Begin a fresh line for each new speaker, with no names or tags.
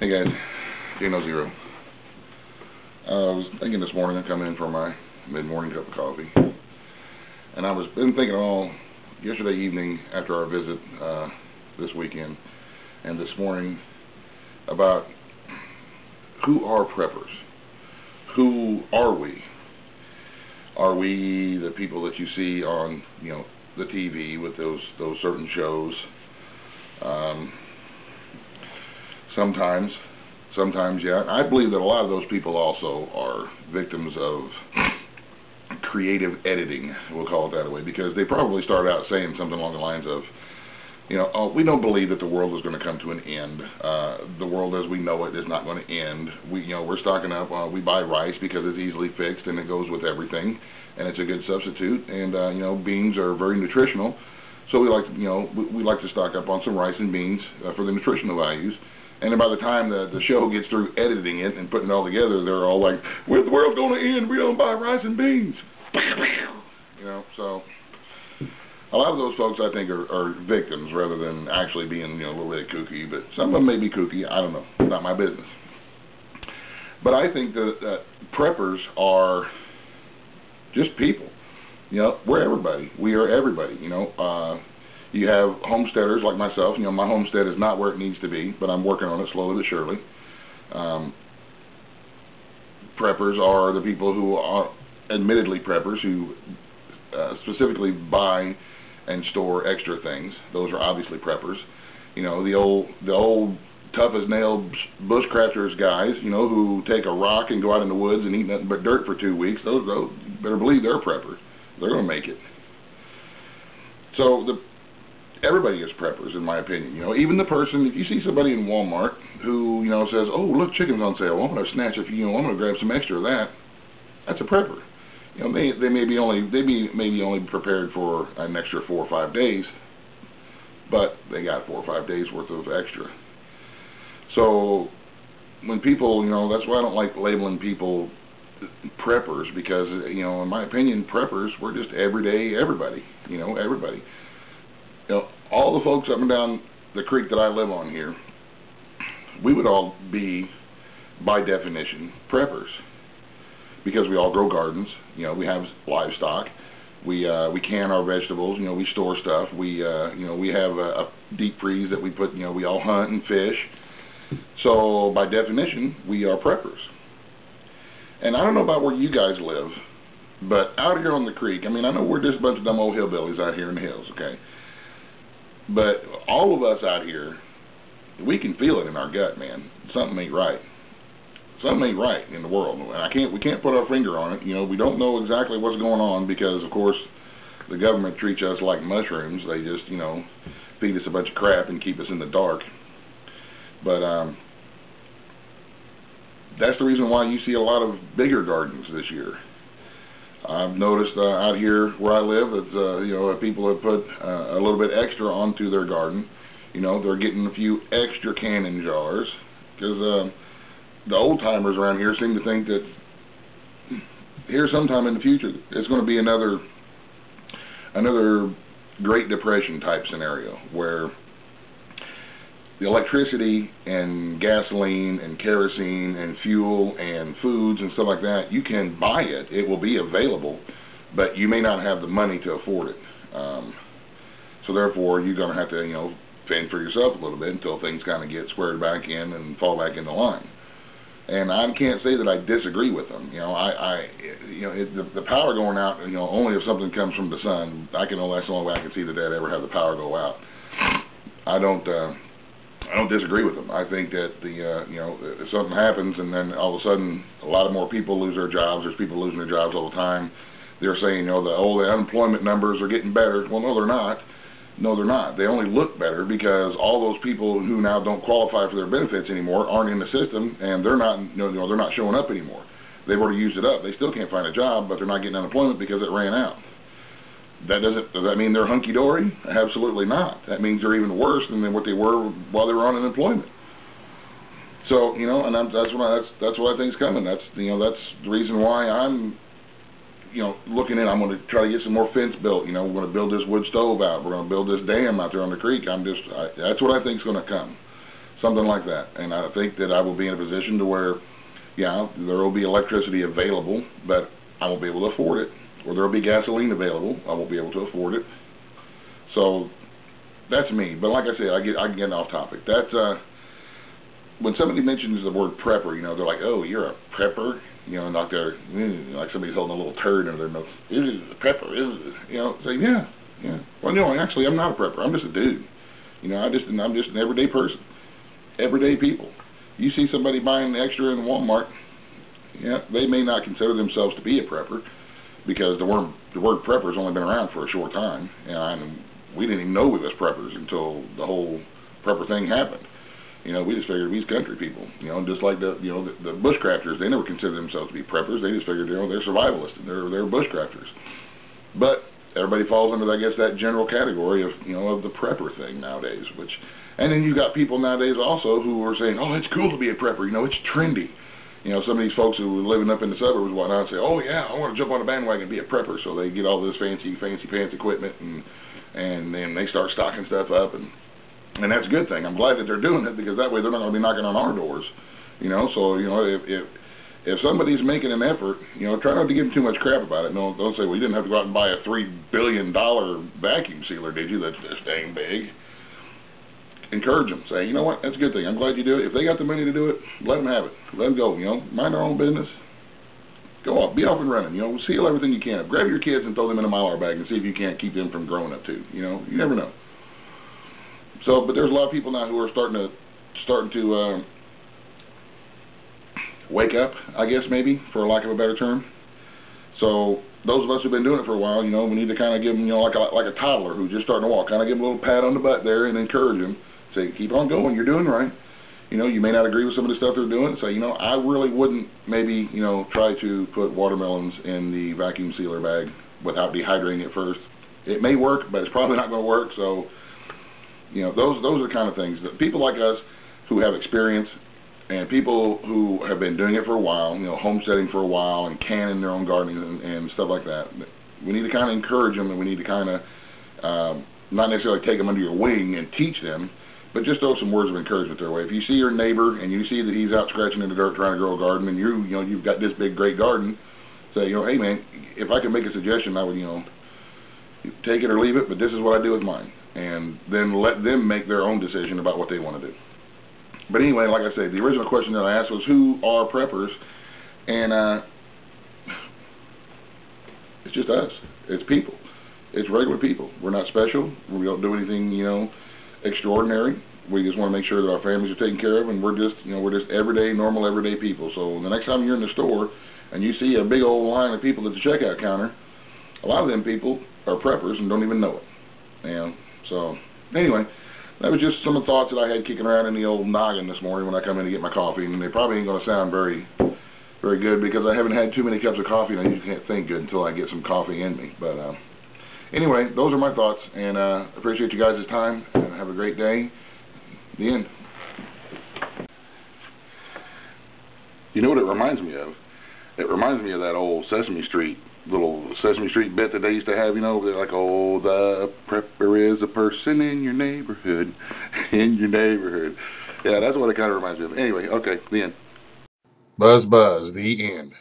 Hey guys, Dino Zero. I was thinking this morning of coming in for my mid-morning cup of coffee, and I was been thinking all yesterday evening after our visit this weekend and this morning about who are preppers. Who are we? Are we the people that you see on the TV with those certain shows? Sometimes, yeah. I believe that a lot of those people also are victims of creative editing, we'll call it that way, because they probably start out saying something along the lines of, oh, we don't believe that the world is going to come to an end. The world as we know it is not going to end. We're stocking up. We buy rice because it's easily fixed and it goes with everything, and it's a good substitute. And beans are very nutritional, so we like to stock up on some rice and beans for the nutritional values. And then by the time the show gets through editing it and putting it all together, they're all like, "Where's the world going to end? We don't buy rice and beans." So a lot of those folks, I think, are victims rather than actually being a little bit kooky. But some of them may be kooky. I don't know. It's not my business. But I think that preppers are just people. We're everybody. We are everybody. You have homesteaders like myself. My homestead is not where it needs to be, but I'm working on it slowly but surely. Preppers are the people who are admittedly preppers, who specifically buy and store extra things. Those are obviously preppers. The old tough as nails bushcrafters guys, who take a rock and go out in the woods and eat nothing but dirt for 2 weeks. Those you better believe they're preppers. They're going to make it. So everybody is preppers, in my opinion. Even the person, if you see somebody in Walmart who says, "Oh, look, chicken's on sale. Well, I'm going to snatch a few. I'm going to grab some extra of that." That's a prepper. They may be only prepared for an extra 4 or 5 days, but they got 4 or 5 days worth of extra. So when people, that's why I don't like labeling people preppers, because in my opinion, preppers, we're just everyday everybody. Everybody. All the folks up and down the creek that I live on here, we would all be, by definition, preppers, because we all grow gardens. We have livestock. We can our vegetables. We store stuff. We have a deep freeze that we put. We all hunt and fish. So by definition, we are preppers. And I don't know about where you guys live, but out here on the creek, I know we're just a bunch of dumb old hillbillies out here in the hills, okay? But all of us out here, we can feel it in our gut, man. Something ain't right. Something ain't right in the world, and we can't put our finger on it. We don't know exactly what's going on because, of course, the government treats us like mushrooms. They just, feed us a bunch of crap and keep us in the dark. But that's the reason why you see a lot of bigger gardens this year. I've noticed out here where I live, it's, people have put a little bit extra onto their garden. They're getting a few extra canning jars, because the old-timers around here seem to think that here sometime in the future it's going to be another Great Depression type scenario, where the electricity and gasoline and kerosene and fuel and foods and stuff like that, you can buy it. It will be available, but you may not have the money to afford it. So therefore, you're going to have to, fend for yourself a little bit until things kind of get squared back in and fall back into line. And I can't say that I disagree with them. The power going out, only if something comes from the sun. That's the only way I can see that they'd ever have the power go out. I don't disagree with them. I think that if something happens and then all of a sudden a lot more people lose their jobs, there's people losing their jobs all the time. They're saying, the unemployment numbers are getting better. Well, no, they're not. No, they're not. They only look better because all those people who now don't qualify for their benefits anymore aren't in the system, and they're not, they're not showing up anymore. They've already used it up. They still can't find a job, but they're not getting unemployment because it ran out. Does that mean they're hunky-dory? Absolutely not. That means they're even worse than what they were while they were on unemployment. So, and that's what I think is coming. That's the reason why I'm looking in. I'm going to try to get some more fence built. We're going to build this wood stove out. We're going to build this dam out there on the creek. That's what I think is going to come. something like that. And I think that I will be in a position to where, yeah, there will be electricity available, but I won't be able to afford it. Or there will be gasoline available, I won't be able to afford it. So that's me. But like I said, I'm getting off topic. That's when somebody mentions the word prepper, you know, they're like, "Oh, you're a prepper," you know, like they're like somebody's holding a little turd under their nose. Is it a prepper? Is it? You know, say, yeah. Well, no, actually, I'm not a prepper. I'm just a dude. You know, I'm just an everyday person. Everyday people. You see somebody buying extra in Walmart, yeah, they may not consider themselves to be a prepper because the word prepper has only been around for a short time, and we didn't even know we was preppers until the whole prepper thing happened. You know, we just figured we was country people. You know, just like the bushcrafters, they never considered themselves to be preppers. They just figured, you know, they're survivalists and they're bushcrafters. But everybody falls under, I guess, that general category of, you know, of the prepper thing nowadays. And then you've got people nowadays also who are saying, oh, it's cool to be a prepper. You know, it's trendy. You know, some of these folks who are living up in the suburbs and whatnot say, oh yeah, I want to jump on a bandwagon and be a prepper. So they get all this fancy pants equipment and then they start stocking stuff up and that's a good thing. I'm glad that they're doing it because that way they're not going to be knocking on our doors. You know, so, you know, if somebody's making an effort, you know, try not to give them too much crap about it. No, don't say, well, you didn't have to go out and buy a $3 billion vacuum sealer, did you? That's this dang big. Encourage them. Say, you know what, that's a good thing. I'm glad you do it. If they got the money to do it, let them have it. Let them go, you know, mind their own business. Go off, be off and running, you know, seal everything you can. Grab your kids and throw them in a Mylar bag and see if you can't keep them from growing up too. You know, you never know. So, but there's a lot of people now who are starting to wake up, I guess, maybe, for lack of a better term. So those of us who've been doing it for a while, you know, we need to kind of give them, you know, like a toddler who's just starting to walk, kind of give them a little pat on the butt there and encourage them. Say, keep on going, you're doing right. You know, you may not agree with some of the stuff they're doing. Say, you know, I really wouldn't maybe, you know, try to put watermelons in the vacuum sealer bag without dehydrating it first. It may work, but it's probably not going to work. So, you know, those are the kind of things that people like us who have experience and people who have been doing it for a while, you know, homesteading for a while and canning their own gardening and stuff like that. We need to kind of encourage them, and we need to kind of not necessarily take them under your wing and teach them, but just throw some words of encouragement their way. If you see your neighbor and you see that he's out scratching in the dirt trying to grow a garden, and you've got this big great garden, say, you know, hey man, if I could make a suggestion, I would, you know, take it or leave it, but this is what I do with mine. And then let them make their own decision about what they want to do. But anyway, like I said, the original question that I asked was, who are preppers? And it's just us. It's people. It's regular people. We're not special. We don't do anything, you know, extraordinary. We just want to make sure that our families are taken care of, and we're just everyday, normal, everyday people. So the next time you're in the store and you see a big old line of people at the checkout counter, a lot of them people are preppers and don't even know it. You know? So anyway, that was just some of the thoughts that I had kicking around in the old noggin this morning when I come in to get my coffee, and they probably ain't going to sound very, very good because I haven't had too many cups of coffee, and I usually can't think good until I get some coffee in me. But anyway, those are my thoughts, and appreciate you guys' time, and have a great day. The end. You know what it reminds me of? It reminds me of that old little Sesame Street bit that they used to have, you know, they're like, oh, the prepper is a person in your neighborhood, in your neighborhood. Yeah, that's what it kind of reminds me of. Anyway, okay, the end. Buzz, the end.